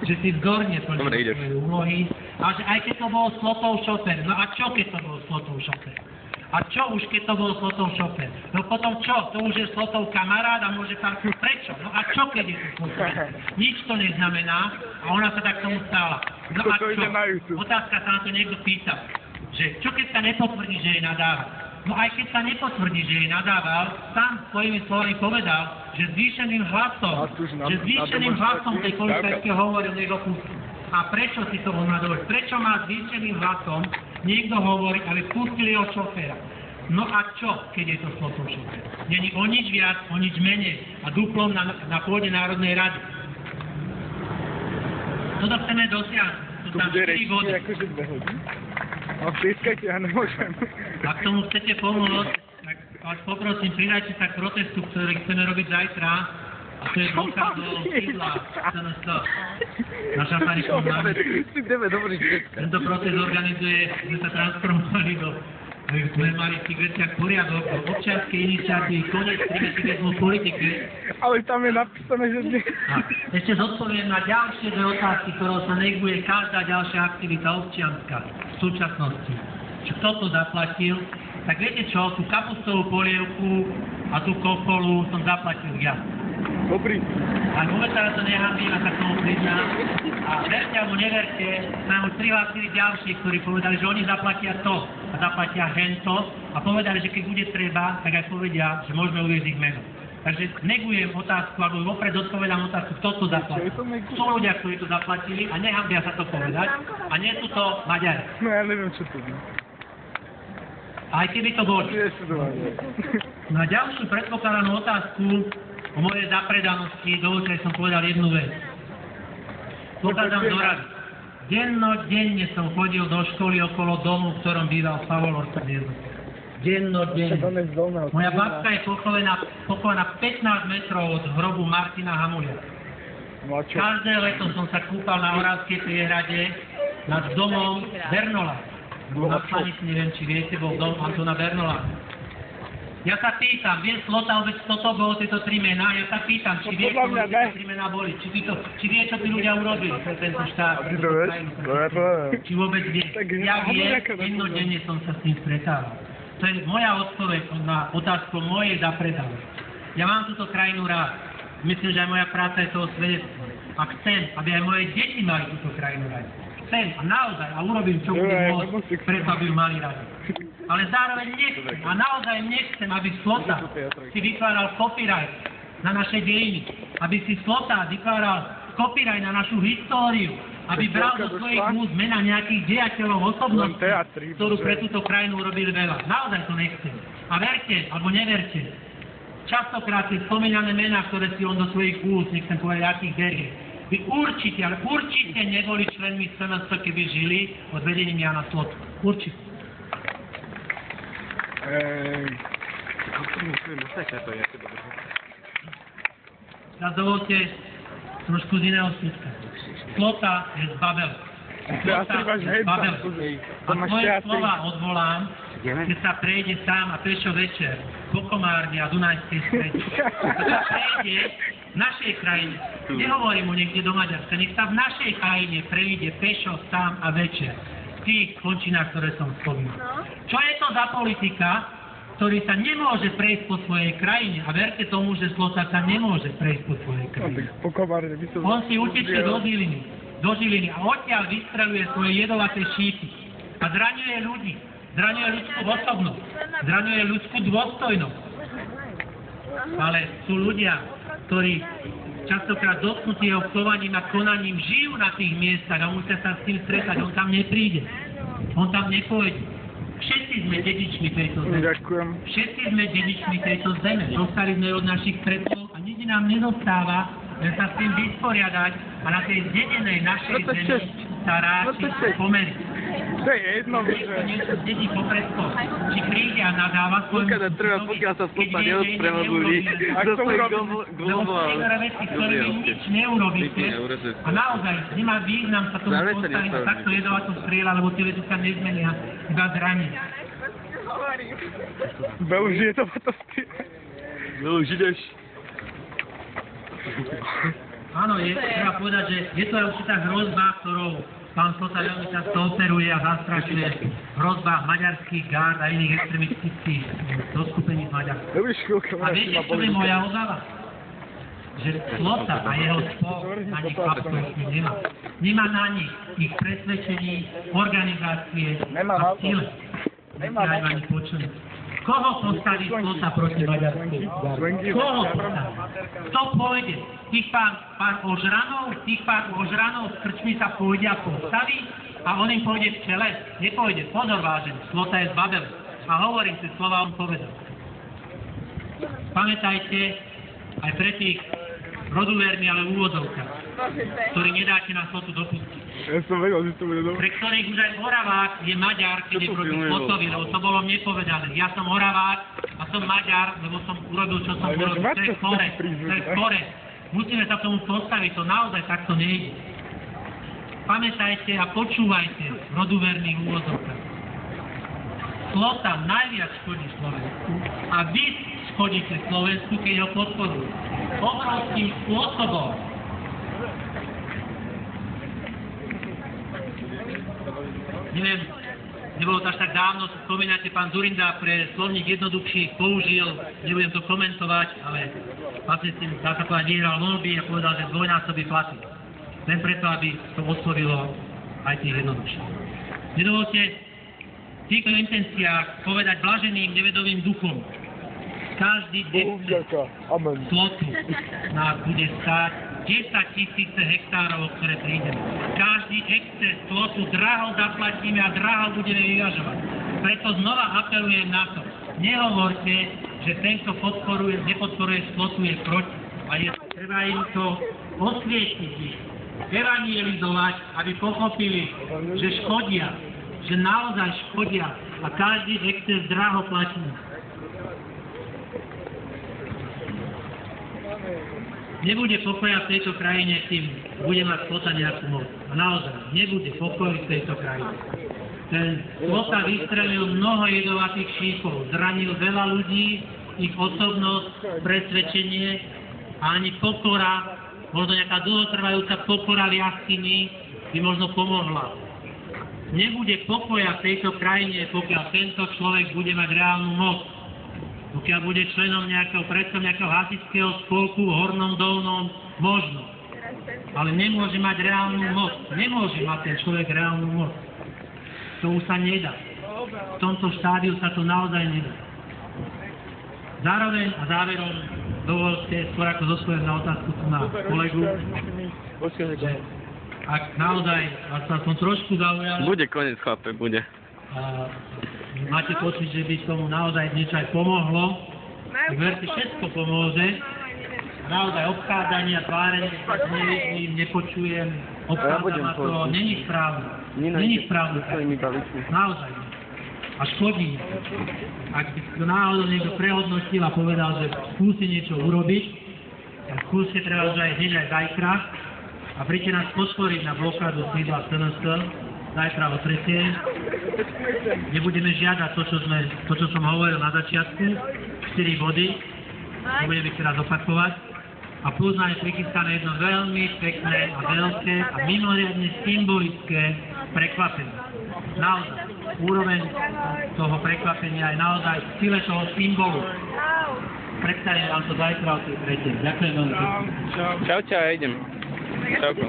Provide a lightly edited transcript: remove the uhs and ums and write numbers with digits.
že si vzorne plnil svoje úlohy a že aj keď to bol slotov šofér, no a čo keď to bol slotov šofér? A čo už keď to bol slotov šofér? No potom čo? To už je slotov kamarát a môže parkovať. Prečo? No a čo keď je to slotov? Nič to neznamená a ona sa tak tomu stála. No a čo? Otázka sa na to niekto pýta, že čo keď sa nepotvrdí, že jej nadával? No aj keď sa nepotvrdí, že jej nadával, sám svojimi slovami povedal, že zvýšeným hlasom tej policajtky hovoril niekto pustí. A prečo si to on má dovoliť? Prečo má zvýšeným hlasom niekto hovoriť, aby pustili ho šoféra? No a čo, keď je to slotov šofér? Není o nič viac, o nič menej a duplom na pôde Národnej rady. Toto chceme dosiahnuť. Tu bude rečiť akože 2 hodiny? A pískajte, ja nemôžem. Ak tomu chcete pomôcť, tak vás poprosím, pridajte sa k protestu, ktorý chceme robiť zajtra. A to je dôkaz do sídla SNS. Naša Parišová námestie. Tento protest organizuje, sme sa transformovali do, aby sme mali v tých veciach poriadok, do občianskej iniciatívy, koniec primitívizmu v politike. Ale tam je napísané, že nie. A ešte zodpoviem na ďalšie 2 otázky, ktorou sa neguje každá ďalšia aktivita občianska v súčasnosti. Kto to zaplatil? Tak viete čo, tú kapustovú polievku a tú kokolu som zaplatil ja. Dobrý. A vôbec sa na to nehambím a sa k tomu priznám. A verte alebo neverte, sa už prihlásili ďalší, ktorí povedali, že oni zaplatia to a zaplatia hento a povedali, že keď bude treba, tak aj povedia, že môžeme uvieť ich meno. Takže negujem otázku, alebo vopred odpovedám otázku, kto to zaplatil. Sú ľudia, ktorí to zaplatili a nehambia sa to povedať a nie sú to Maďari. No ja neviem, čo to je. Aj keby to boli. Na ďalšiu predpokladanú otázku o mojej zapredanosti, dovoľte, som povedal jednu vec. Pochádzam z Oravy. Dennodenne som chodil do školy okolo domu, v ktorom býval Pavol Ortadiezo. Dennodenne. Moja babka je pochovaná 15 metrov od hrobu Martina Hamulia. Každé leto som sa kúpal na Oravskej priehrade nad domom Bernola. Na Stanici, neviem, či viete, bol dom Antona Bernola. Ja sa pýtam, vie Slota vôbec, kto to bolo, tieto 3 mená? Ja sa pýtam, či vie, kto tieto 3 mená boli. Či vie, čo tí ľudia urobili pre tento štát, pre túto krajinu. Či vôbec vie. Ja viem, dennodenne som sa s tým stretával. To je moja odpoveď na otázku mojej zapredalosti. Ja mám túto krajinu rád. Myslím, že aj moja práca je toho svedectvom. A chcem, aby aj moje deti mali túto krajinu rád. Chcem a naozaj, a urobím, čo budem môcť, preto aby ju mali radi. Ale zároveň nechcem, a naozaj nechcem, aby Slota si vytváral copyright na naše dejiny, aby si Slota vytváral copyright na našu históriu, aby bral do svojich úst mena nejakých dejateľov, osobností, ktorú pre túto krajinu urobili veľa. Naozaj to nechcem. A verte, alebo neverte, častokrát tie spomínané mená, ktoré si on do svojich úst, nechcem povedať, akých berie, by určite, ale určite neboli členmi SNS, keby žili pod vedením Jana Slotu. Určite. Teraz dovolte trošku z iného svietka. Slota je z Babelu. Slota je z Babelu. A svoje slova odvolám, keď sa prejde sám a pešo večer po Komárne a Dunajskej strede. Keď sa prejde v našej krajine, nehovorím mu niekde do Maďarska, nech sa v našej krajine prejde pešo sám a večer. V tých končinách, ktoré som spomínal. Čo je to za politika, ktorý sa nemôže prejsť po svojej krajine? A verte tomu, že Slota sa nemôže prejsť po svojej krajine. On si utečie do Žiliny a odtiaľ vystreluje svoje jedovaté šípy a zraňuje ľudí, zraňuje ľudskú osobnosť, zraňuje ľudskú dôstojnosť. Ale sú ľudia, ktorí častokrát dotknutí jeho chovaním a konaním žijú na tých miestach a musia sa s tým stretať. On tam nepríde. On tam nepôjde. Všetci sme dedičmi tejto zeme. Všetci sme dedičmi tejto zeme. Dostali sme od našich predkov a nikdy nám nedostáva, len sa s tým vysporiadať a na tej zdedenej našej zemi sa ráčiť pomeriť. To je jedno, že... Niečo zdedí po predkoch. Či príde a nadáva svojmu synovi, pokiaľ sa Slota neospravedlí do svojich globov. S ktorými nič neurobíte a naozaj nemá význam sa tomu postaviť a takto jedovato strieľa, lebo tie veci sa nezmenia, iba zraniť. Už je to strieľa. Už ideš. Áno, treba povedať, že je to aj určitá hrozba, ktorou pán Slota veľmi často operuje a zastrašuje, hrozba maďarských gárd a iných extremistických zoskupení v Maďarsku. A viete, čo je moja obava? Že Slota a jeho spol na nich absolútne nemá. Nemá na nich ich presvedčení, organizácie a síle. Nechaj ani počuť. Koho postaví Slota proti Maďarsku? Koho postaví? Kto pôjde? Tých pár ožranov s krčmi sa pôjde a postaví a on im pôjde v čele? Nepôjde. Pozor vážený, Slota je z Babel. A hovorím si slova, on povedal. Pamätajte aj pre tých roduvermi, ale úvodzovka, ktorí nedáte na Slotu dopustiť. Ja som vedel, že to bude dobré. Pre ktorých už aj Oravák je Maďar, keď je proti Slotovi, lebo to bolo mne povedané. Ja som Oravák a som Maďar, lebo som urobil, čo som urobil. To je skore. Musíme sa k tomu postaviť, to naozaj takto nejde. Pamätajte a počúvajte roduverných úvodzovkách. Slota najviac škodí Slovensku a vy škodíte Slovensku, keď ho podporujú. Obrovským spôsobom. Neviem, nebolo to až tak dávno, si spomínate, pán Zurinda pre slovník jednoduchších použil, nebudem to komentovať, ale vlastne s tým, dá sa povedať, vyhral voľby a povedal, že dvojnásobí platy. Len preto, aby to oslovilo aj tých jednoduchších. Nedovolte v týchto intenciách povedať blaženým nevedovým duchom. Každý Slotu nás bude stáť 10 000 hektárov, ktoré prídeme. Každý exces Slotu draho zaplatíme a draho budeme vyvažovať. Preto znova apelujem na to. Nehovorte, že ten, kto nepodporuje Slotu, je proti. A je treba im to osvietiť, evangelizovať, aby pochopili, že škodia, že naozaj škodia a každý exces draho platíme. Nebude pokoja v tejto krajine, kým bude mať Slota nejakú moc. A naozaj, nebude pokoj v tejto krajine. Ten Slota vystrelil mnoho jedovatých šípov, zranil veľa ľudí, ich osobnosť, presvedčenie a ani pokora, možno nejaká dlhotrvajúca pokora v jaskyni by možno pomohla. Nebude pokoja v tejto krajine, pokiaľ tento človek bude mať reálnu moc. Pokiaľ bude členom predsom nejakého hasičského spolku v Hornom Dolnom, možno. Ale nemôže mať reálnu moc. Nemôže mať ten človek reálnu moc. To už sa nedá. V tomto štádiu sa to naozaj nedá. Zároveň a záverom dovolte, skôr ako zodpoviem na otázku tu na kolegu, že ak naozaj vás sa som trošku zaujal... Bude koniec, chlape, bude. Máte pocit, že by tomu naozaj niečo aj pomohlo, tak verte, všetko pomôže. Naozaj obchádzanie a tvárenie, sa nevidím, nepočujem, obchádzam a to není správne. Není správne. Naozaj. A škodí. Ak by to náhodou niekto prehodnotil a povedal, že skúsi niečo urobiť, tak skúste treba už aj hneď aj zajtra a príďte nás podporiť na blokádu sídla SNS zajtra o 3. Nebudeme žiadať to, čo som hovoril na začiatku, 4 body, nebudeme ich teraz opakovať. A plus nám je prichystané jedno veľmi pekné a veľké a mimoriadne symbolické prekvapenie. Naozaj, úroveň toho prekvapenia je naozaj v sile toho symbolu. Predstavím vám to zajtra o 3. Ďakujem veľmi pekne. Čau, idem. Čauko.